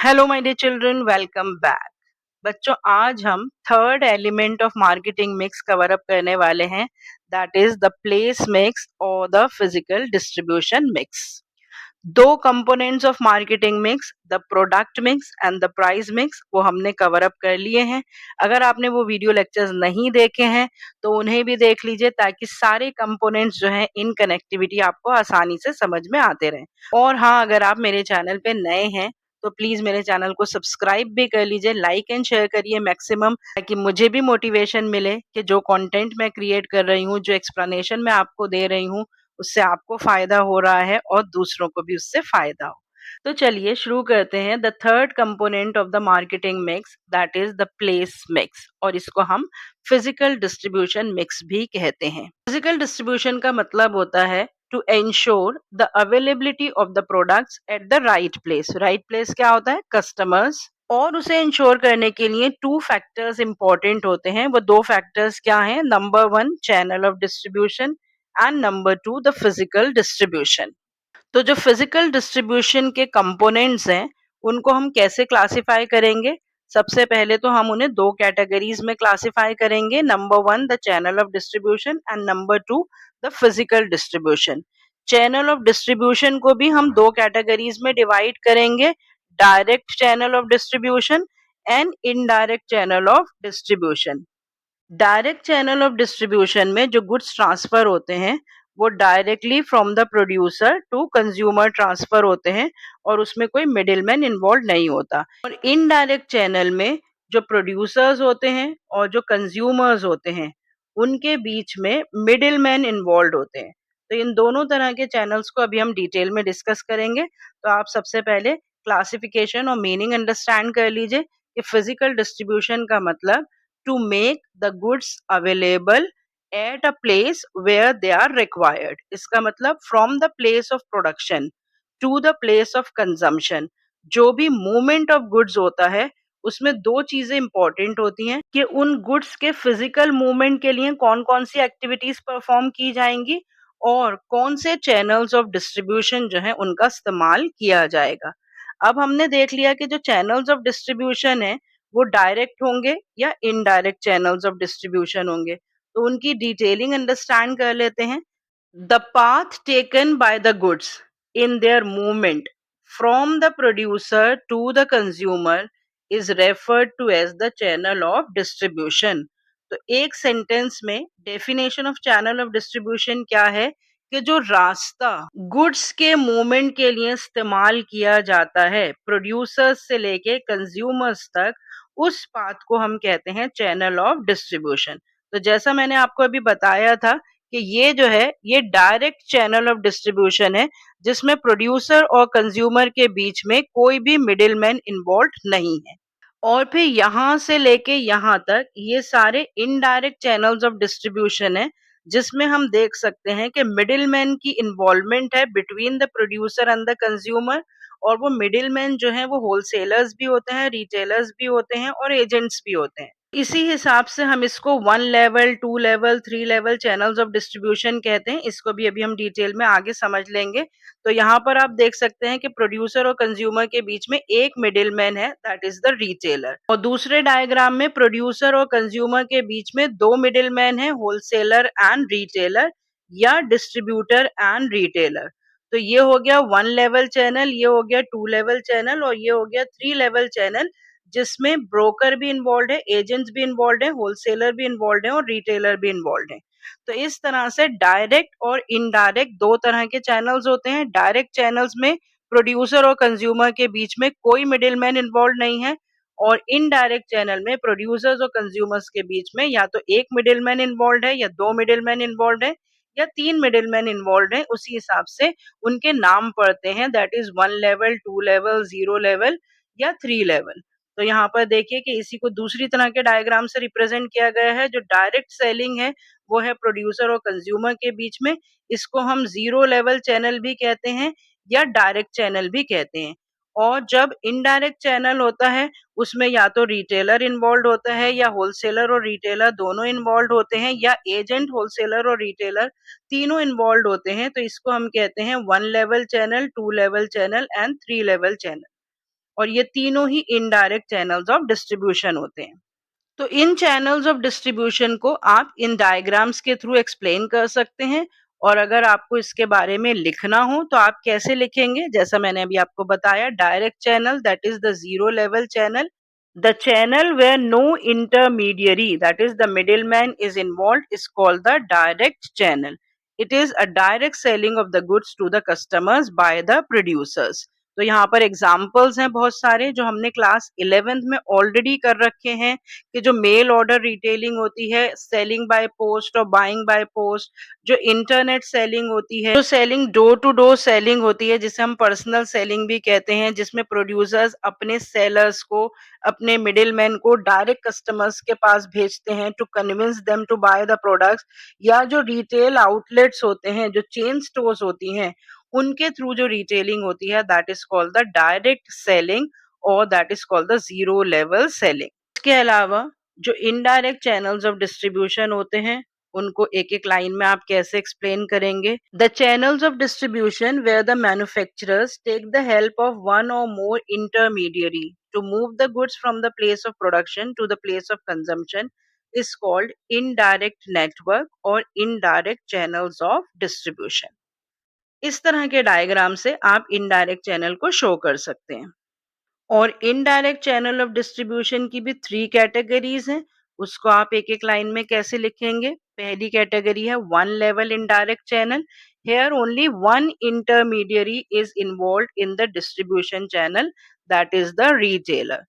Hello my dear children, welcome back. बच्चों, आज हम third element of marketing mix cover up करने वाले हैं, that is the place mix और द फिजिकल डिस्ट्रीब्यूशन मिक्स। दो components of marketing mix, the product mix and the price mix, वो हमने कवर अप कर लिए हैं। अगर आपने वो वीडियो लेक्चर्स नहीं देखे हैं तो उन्हें भी देख लीजिए, ताकि सारे कंपोनेंट्स जो हैं इन कनेक्टिविटी आपको आसानी से समझ में आते रहें। और हाँ, अगर आप मेरे चैनल पे नए हैं तो प्लीज मेरे चैनल को सब्सक्राइब भी कर लीजिए, लाइक एंड शेयर करिए मैक्सिमम, ताकि मुझे भी मोटिवेशन मिले कि जो कंटेंट मैं क्रिएट कर रही हूँ, जो एक्सप्लेनेशन मैं आपको दे रही हूँ, उससे आपको फायदा हो रहा है और दूसरों को भी उससे फायदा हो। तो चलिए शुरू करते हैं। The third component of the marketing mix, that is the place mix, और इसको हम फिजिकल डिस्ट्रीब्यूशन मिक्स भी कहते हैं। फिजिकल डिस्ट्रीब्यूशन का मतलब होता है to ensure the availability of the products at the right place. Right place क्या होता है? Customers। और उसे इंश्योर करने के लिए टू फैक्टर्स इंपॉर्टेंट होते हैं। वो दो फैक्टर्स क्या हैं? Number one, channel of distribution, and number two, the physical distribution. तो जो फिजिकल डिस्ट्रीब्यूशन के कंपोनेंट्स हैं, उनको हम कैसे क्लासिफाई करेंगे? सबसे पहले तो हम उन्हें दो कैटेगरीज में क्लासिफाई करेंगे। Number one, the channel of distribution, and number two, the physical distribution. Channel of distribution को भी हम दो कैटेगरीज में डिवाइड करेंगे, direct channel of distribution and indirect channel of distribution. Direct channel of distribution में जो goods transfer होते हैं, वो directly from the producer to consumer transfer होते हैं, और उसमें कोई मिडिलमैन इन्वॉल्व नहीं होता। और इनडायरेक्ट चैनल में जो प्रोड्यूसर्स होते हैं और जो कंज्यूमर्स होते हैं, उनके बीच में मिडिलमैन इन्वॉल्व होते हैं। तो इन दोनों तरह के चैनल्स को अभी हम डिटेल में डिस्कस करेंगे। तो आप सबसे पहले क्लासिफिकेशन और मीनिंग अंडरस्टैंड कर लीजिए कि फिजिकल डिस्ट्रीब्यूशन का मतलब to make the goods available at a place where they are required। इसका मतलब from the place of production to the place of consumption। जो भी मूवमेंट ऑफ गुड्स होता है, उसमें दो चीजें इंपॉर्टेंट होती हैं कि उन गुड्स के फिजिकल मूवमेंट के लिए कौन कौन सी एक्टिविटीज परफॉर्म की जाएंगी और कौन से चैनल्स ऑफ डिस्ट्रीब्यूशन जो है उनका इस्तेमाल किया जाएगा। अब हमने देख लिया कि जो चैनल्स ऑफ डिस्ट्रीब्यूशन है, वो डायरेक्ट होंगे या इनडायरेक्ट चैनल्स ऑफ डिस्ट्रीब्यूशन होंगे। तो उनकी डिटेलिंग अंडरस्टैंड कर लेते हैं। The path taken by the goods in their movement from the producer to the consumer is referred to as the channel of distribution. तो एक सेंटेंस में definition of channel of distribution क्या है कि जो रास्ता गुड्स के मूवमेंट के लिए इस्तेमाल किया जाता है प्रोड्यूसर्स से लेके कंज्यूमर्स तक, उस पाथ को हम कहते हैं चैनल ऑफ डिस्ट्रीब्यूशन। तो जैसा मैंने आपको अभी बताया था कि ये जो है ये डायरेक्ट चैनल ऑफ डिस्ट्रीब्यूशन है, जिसमें प्रोड्यूसर और कंज्यूमर के बीच में कोई भी मिडिलमैन इन्वॉल्व नहीं है। और फिर यहाँ से लेके यहाँ तक ये सारे इनडायरेक्ट चैनल्स ऑफ डिस्ट्रीब्यूशन है, जिसमें हम देख सकते हैं कि मिडिलमैन की इन्वॉल्वमेंट है between the producer and the consumer. और वो मिडिलमैन जो है वो होलसेलर्स भी होते हैं, रिटेलर्स भी होते हैं और एजेंट्स भी होते हैं। इसी हिसाब से हम इसको one level, two level, three level channels of distribution कहते हैं। इसको भी अभी हम डिटेल में आगे समझ लेंगे। तो यहाँ पर आप देख सकते हैं कि प्रोड्यूसर और कंज्यूमर के बीच में एक मिडिलमैन है, दैट इज द रिटेलर। और दूसरे डायग्राम में प्रोड्यूसर और कंज्यूमर के बीच में दो मिडिलमैन है, होलसेलर एंड रिटेलर या डिस्ट्रीब्यूटर एंड रिटेलर। तो ये हो गया वन लेवल चैनल, ये हो गया टू लेवल चैनल और ये हो गया थ्री लेवल चैनल, जिसमें ब्रोकर भी इन्वॉल्व है, एजेंट्स भी इन्वॉल्व है, होलसेलर भी इन्वॉल्व है और रिटेलर भी इन्वॉल्व है। तो इस तरह से डायरेक्ट और इनडायरेक्ट दो तरह के चैनल्स होते हैं। डायरेक्ट चैनल्स में प्रोड्यूसर और कंज्यूमर के बीच में कोई मिडिलमैन इन्वॉल्व नहीं है, और इनडायरेक्ट चैनल में प्रोड्यूसर्स और कंज्यूमर्स के बीच में या तो एक मिडिलमैन इन्वॉल्व है या दो मिडिलमैन इन्वॉल्व है या तीन मिडिलमैन इन्वॉल्व है। उसी हिसाब से उनके नाम पड़ते हैं, that is one level, two level, zero level या थ्री लेवल। तो यहाँ पर देखिए कि इसी को दूसरी तरह के डायग्राम से रिप्रेजेंट किया गया है। जो डायरेक्ट सेलिंग है वो है प्रोड्यूसर और कंज्यूमर के बीच में, इसको हम जीरो लेवल चैनल भी कहते हैं या डायरेक्ट चैनल भी कहते हैं। और जब इनडायरेक्ट चैनल होता है, उसमें या तो रिटेलर इन्वॉल्व होता है या होलसेलर और रिटेलर दोनों इन्वॉल्व होते हैं या एजेंट, होलसेलर और रिटेलर तीनों इन्वॉल्व होते हैं। तो इसको हम कहते हैं one level channel, two level channel and three level channel. और ये तीनों ही इनडायरेक्ट चैनल्स ऑफ डिस्ट्रीब्यूशन होते हैं। तो इन चैनल्स ऑफ डिस्ट्रीब्यूशन को आप इन डायग्राम्स के थ्रू एक्सप्लेन कर सकते हैं, और अगर आपको इसके बारे में लिखना हो तो आप कैसे लिखेंगे? जैसा मैंने अभी आपको बताया, direct channel that is the zero level channel, the channel where no intermediary, that is the middleman, is involved is called the direct channel. It is a direct selling of the goods to the customers by the producers. तो यहाँ पर examples हैं बहुत सारे जो हमने class 11th में already कर रखे हैं, कि जो मेल ऑर्डर रिटेलिंग होती है, सेलिंग बाय पोस्ट और बाइंग बाय पोस्ट, जो इंटरनेट सेलिंग होती है, जो selling door to door selling होती है जिसे हम पर्सनल सेलिंग भी कहते हैं, जिसमें प्रोड्यूसर्स अपने सेलर्स को, अपने मिडिल मैन को डायरेक्ट कस्टमर्स के पास भेजते हैं to convince them to buy the products, या जो रिटेल आउटलेट्स होते हैं, जो चेन स्टोर्स होती हैं, उनके थ्रू जो रिटेलिंग होती है, that is called the direct selling और that is called the zero level selling. इसके अलावा जो इनडायरेक्ट चैनल्स ऑफ डिस्ट्रीब्यूशन होते हैं, उनको एक एक लाइन में आप कैसे एक्सप्लेन करेंगे? The channels of distribution where the manufacturers take the help of one और more intermediary to move the goods from the place of production to the place of consumption is called indirect network or indirect channels of distribution. इस तरह के diagram से आप indirect channel को show कर सकते हैं। और इनडायरेक्ट चैनल ऑफ डिस्ट्रीब्यूशन की भी 3 कैटेगरीज हैं, उसको आप एक एक लाइन में कैसे लिखेंगे? पहली कैटेगरी है one level indirect channel, here only one intermediary is involve in the distribution channel, that is the retailer.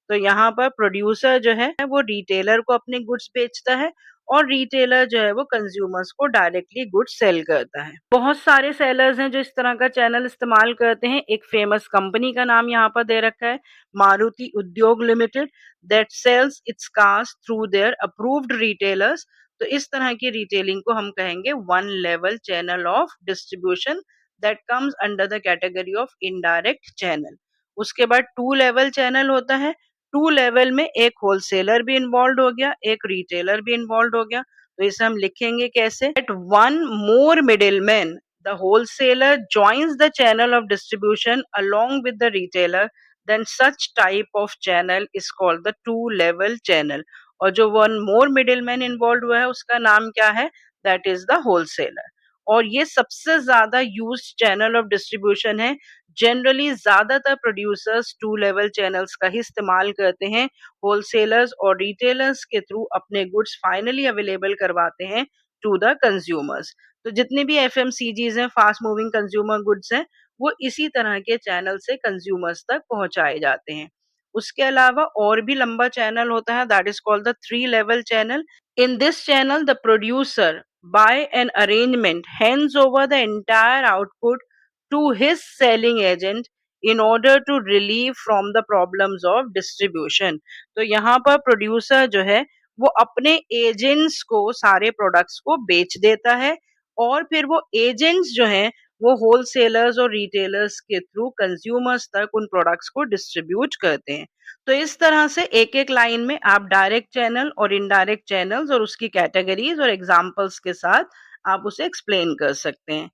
तो यहाँ पर प्रोड्यूसर जो है वो रिटेलर को अपने गुड्स बेचता है, और रिटेलर जो है वो कंज्यूमर्स को डायरेक्टली गुड्स सेल करता है। बहुत सारे सेलर्स हैं जो इस तरह का चैनल इस्तेमाल करते हैं। एक फेमस कंपनी का नाम यहाँ पर दे रखा है, Maruti Udyog limited, that sells its cars through their approved retailers. तो इस तरह की रिटेलिंग को हम कहेंगे one level channel of distribution, that comes under the category of indirect channel. उसके बाद टू लेवल चैनल होता है। टू लेवल में एक होलसेलर भी इन्वॉल्व हो गया, एक रिटेलर भी इन्वॉल्व हो गया। तो इसे हम लिखेंगे कैसे? At one more middleman the wholesaler joins the channel of distribution along with the retailer, then such type of channel is called the two level channel. और जो वन मोर मिडिलमैन इन्वॉल्व हुआ है उसका नाम क्या है? That is the wholesaler. और ये सबसे ज्यादा यूज्ड चैनल ऑफ डिस्ट्रीब्यूशन है। जनरली ज्यादातर प्रोड्यूसर्स टू लेवल चैनल्स का ही इस्तेमाल करते हैं, होलसेलर्स और रिटेलर्स के थ्रू अपने गुड्स फाइनली अवेलेबल करवाते हैं टू द कंज्यूमर्स। तो जितने भी एफएमसीजीज हैं, फास्ट मूविंग कंज्यूमर गुड्स हैं, वो इसी तरह के चैनल से कंज्यूमर्स तक पहुंचाए जाते हैं। उसके अलावा और भी लंबा चैनल होता है, that is called the three level channel. In this channel, the producer, by an arrangement, hands over the entire output to his selling agent in order to relieve from the problems of distribution. तो यहाँ पर producer जो है वो अपने agents को सारे products को बेच देता है, और फिर वो एजेंट्स जो हैं वो होलसेलर्स और रिटेलर्स के थ्रू कंज्यूमर्स तक उन प्रोडक्ट्स को डिस्ट्रीब्यूट करते हैं। तो इस तरह से एक एक लाइन में आप डायरेक्ट चैनल और इनडायरेक्ट चैनल्स और उसकी कैटेगरीज और एग्जांपल्स के साथ आप उसे एक्सप्लेन कर सकते हैं।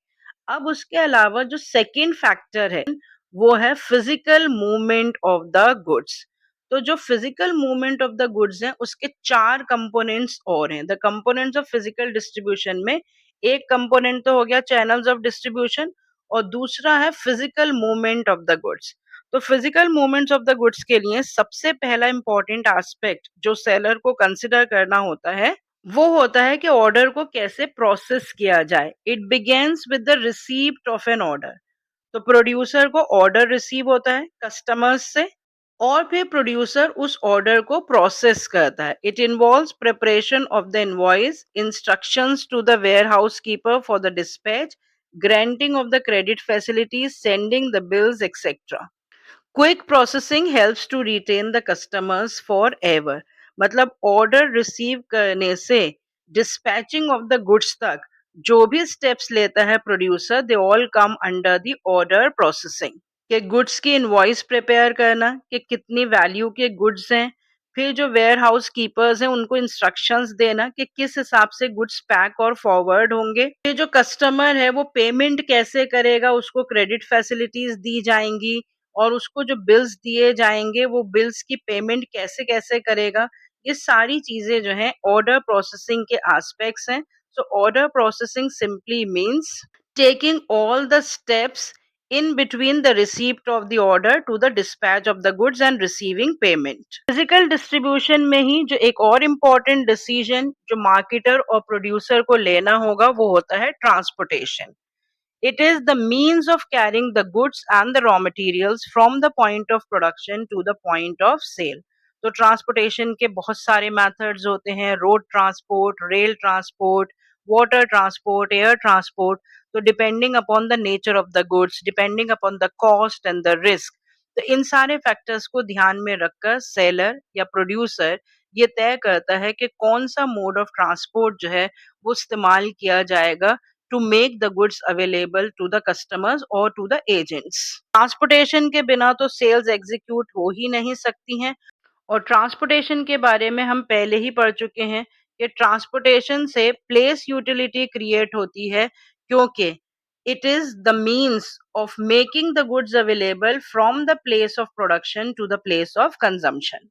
अब उसके अलावा जो सेकंड फैक्टर है वो है physical movement of the goods. तो जो physical movement of the goods हैं उसके चार कंपोनेंट्स और हैं। The components of physical distribution में एक कंपोनेंट तो हो गया चैनल्स ऑफ डिस्ट्रीब्यूशन, और दूसरा है physical movement of the goods. तो physical movements of the goods के लिए सबसे पहला इंपॉर्टेंट एस्पेक्ट जो सेलर को कंसिडर करना होता है वो होता है कि ऑर्डर को कैसे प्रोसेस किया जाए। It begins with the receipt of an order. तो प्रोड्यूसर को ऑर्डर रिसीव होता है कस्टमर्स से, और फिर प्रोड्यूसर उस ऑर्डर को प्रोसेस करता है। It involves preparation of the invoice, instructions to the warehouse keeper for the dispatch, granting of the credit facilities, sending the bills etcetera. Quick processing helps to retain the customers forever. मतलब order receive करने से dispatching of the goods तक जो भी steps लेता है producer, they all come under the order processing. कि goods की इनवॉइस प्रिपेयर करना कि कितनी वैल्यू के गुड्स हैं, फिर जो वेयर हाउस कीपर्स हैं उनको इंस्ट्रक्शंस देना कि किस हिसाब से गुड्स पैक और फॉरवर्ड होंगे, फिर जो कस्टमर है वो पेमेंट कैसे करेगा, उसको क्रेडिट फैसिलिटीज दी जाएंगी, और उसको जो बिल्स दिए जाएंगे वो बिल्स की पेमेंट कैसे कैसे करेगा, ये सारी चीजें जो हैं ऑर्डर प्रोसेसिंग के एस्पेक्ट्स हैं. So order processing simply means taking all the steps in between the receipt of the order to the dispatch of the goods and receiving payment. Physical distribution में ही जो एक और important decision जो marketer और producer को लेना होगा वो होता है transportation. It is the means of carrying the goods and the raw materials from the point of production to the point of sale. तो ट्रांसपोर्टेशन के बहुत सारे मेथड्स होते हैं, road transport, rail transport, water transport, air transport. तो depending upon the nature of the goods, depending upon the cost and the risk, तो इन सारे फैक्टर्स को ध्यान में रखकर सेलर या प्रोड्यूसर ये तय करता है कि कौन सा मोड ऑफ ट्रांसपोर्ट जो है वो इस्तेमाल किया जाएगा to make the goods available to the customers or to the agents. Transportation के बिना तो सेल्स एग्जीक्यूट हो ही नहीं सकती हैं. और ट्रांसपोर्टेशन के बारे में हम पहले ही पढ़ चुके हैं कि ट्रांसपोर्टेशन से प्लेस यूटिलिटी क्रिएट होती है, क्योंकि it is the means of making the goods available from the place of production to the place of consumption.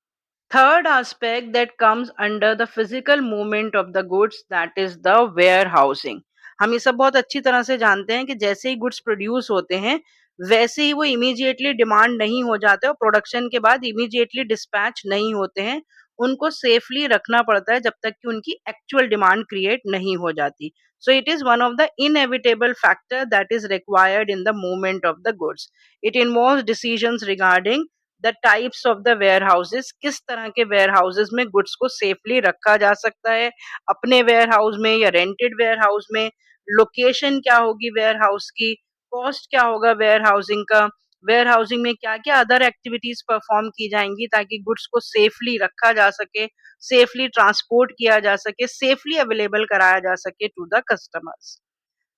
Third aspect that comes under the physical movement of the goods, that is the warehousing. हम ये सब बहुत अच्छी तरह से जानते हैं कि जैसे ही गुड्स प्रोड्यूस होते हैं वैसे ही वो इमीडिएटली डिमांड नहीं हो जाते और प्रोडक्शन के बाद इमीडिएटली डिस्पैच नहीं होते हैं. उनको सेफली रखना पड़ता है जब तक कि उनकी एक्चुअल डिमांड क्रिएट नहीं हो जाती. So it is one of the inevitable factor that is required in the movement of the goods. It involves decisions regarding the types of the warehouses, किस तरह के वेयर हाउसेस में goods को safely रखा जा सकता है, अपने वेयर हाउस में या रेंटेड वेयर हाउस में, लोकेशन क्या होगी वेयर हाउस की, कॉस्ट क्या होगा वेयर हाउसिंग का, वेयर हाउसिंग में क्या क्या अदर एक्टिविटीज परफॉर्म की जाएंगी ताकि गुड्स को सेफली रखा जा सके, सेफली ट्रांसपोर्ट किया जा सके, सेफली अवेलेबल कराया जा सके to the customers.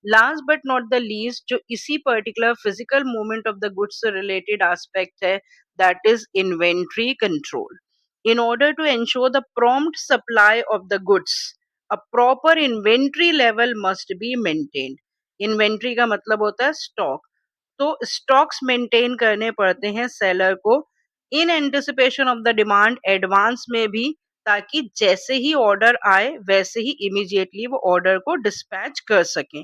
Last but not the least जो इसी particular physical movement of the goods से रिलेटेड एस्पेक्ट है, that is inventory control. In order to ensure the prompt supply of the goods, a proper inventory level must be maintained. Inventory का मतलब होता है stock. तो stocks maintain करने पड़ते हैं सेलर को in anticipation of the demand, advance में भी, ताकि जैसे ही ऑर्डर आए वैसे ही इमीडिएटली वो ऑर्डर को डिस्पैच कर सकें.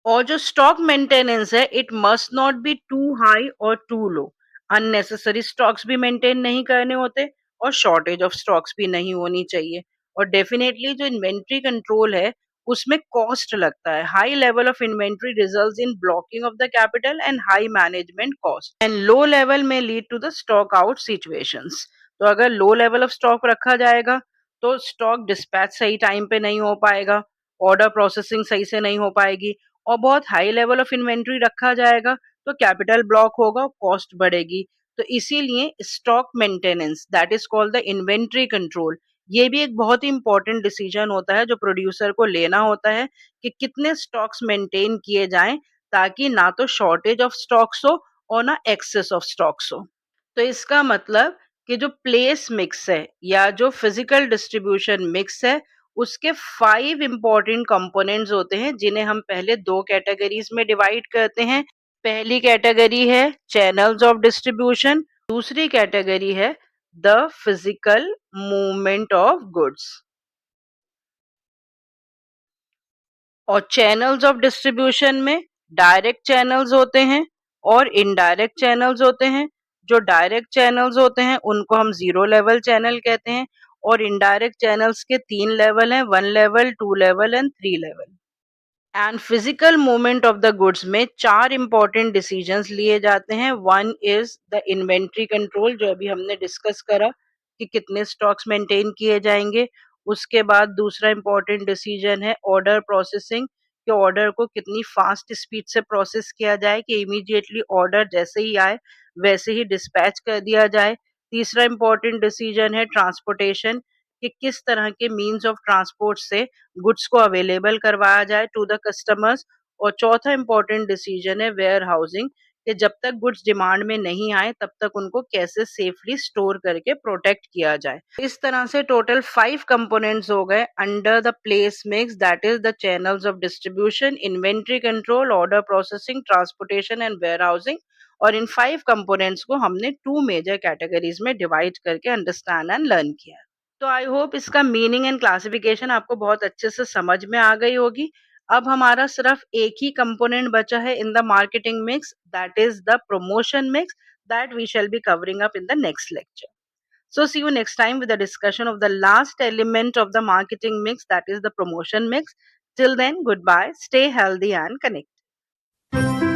और जो स्टॉक मेंटेनेंस है, it must not be too high और टू लो. अननेसेसरी स्टॉक्स भी मेंटेन नहीं करने होते और शॉर्टेज ऑफ स्टॉक्स भी नहीं होनी चाहिए. और डेफिनेटली जो इन्वेंट्री कंट्रोल है उसमें कॉस्ट लगता है. High level of inventory results in blocking of the capital and high management cost and low level में lead to the stock out situations. तो अगर लो लेवल ऑफ स्टॉक रखा जाएगा तो स्टॉक डिस्पैच सही टाइम पे नहीं हो पाएगा, ऑर्डर प्रोसेसिंग सही से नहीं हो पाएगी, और बहुत हाई लेवल ऑफ इन्वेंट्री रखा जाएगा तो कैपिटल ब्लॉक होगा, कॉस्ट बढ़ेगी. तो इसीलिए stock maintenance, that is called the inventory control, ये भी एक बहुत ही इंपॉर्टेंट डिसीजन होता है जो प्रोड्यूसर को लेना होता है कि कितने स्टॉक्स मेंटेन किए जाएं ताकि ना तो शॉर्टेज ऑफ स्टॉक्स हो और ना एक्सेस ऑफ स्टॉक्स हो. तो इसका मतलब कि जो प्लेस मिक्स है या जो फिजिकल डिस्ट्रीब्यूशन मिक्स है उसके 5 इंपॉर्टेंट कंपोनेंट्स होते हैं जिन्हें हम पहले 2 कैटेगरीज में डिवाइड करते हैं. पहली कैटेगरी है चैनल्स ऑफ डिस्ट्रीब्यूशन, दूसरी कैटेगरी है the physical movement of goods. और चैनल्स ऑफ डिस्ट्रीब्यूशन में डायरेक्ट चैनल्स होते हैं और इनडायरेक्ट चैनल्स होते हैं. जो डायरेक्ट चैनल्स होते हैं उनको हम जीरो लेवल चैनल कहते हैं और इनडायरेक्ट चैनल्स के 3 लेवल हैं, 1 level, 2 level and 3 level. And physical movement of the goods में 4 इंपॉर्टेंट डिसीजंस लिए जाते हैं. One is the inventory control, जो अभी हमने डिस्कस करा कि कितने स्टॉक्स मेंटेन किए जाएंगे. उसके बाद दूसरा इंपॉर्टेंट डिसीजन है ऑर्डर प्रोसेसिंग, कि ऑर्डर को कितनी फास्ट स्पीड से प्रोसेस किया जाए कि इमीडिएटली ऑर्डर जैसे ही आए वैसे ही डिस्पैच कर दिया जाए. तीसरा इंपॉर्टेंट डिसीजन है ट्रांसपोर्टेशन, कि किस तरह के मीन्स ऑफ ट्रांसपोर्ट से गुड्स को अवेलेबल करवाया जाए टू द कस्टमर्स. और चौथा इंपॉर्टेंट डिसीजन है वेयर हाउसिंग, कि जब तक गुड्स डिमांड में नहीं आए तब तक उनको कैसे सेफली स्टोर करके प्रोटेक्ट किया जाए. इस तरह से टोटल 5 कंपोनेंट्स हो गए under the place mix, that is the channels of distribution, inventory control, order processing, transportation and warehouse. और इन 5 कंपोनेंट्स को हमने 2 मेजर कैटेगरीज में डिवाइड करके अंडरस्टैंड एंड लर्न किया। तो आई होप इसका मीनिंग एंड क्लासिफिकेशन आपको बहुत अच्छे से समझ में आ गई होगी। अब हमारा सिर्फ एक ही कंपोनेंट बचा है in the marketing mix, that is the promotion mix, that we shall be covering up in the next lecture. So see you next time with a discussion of the last element of the marketing mix, that is the promotion mix. Till then, goodbye, stay healthy and connected.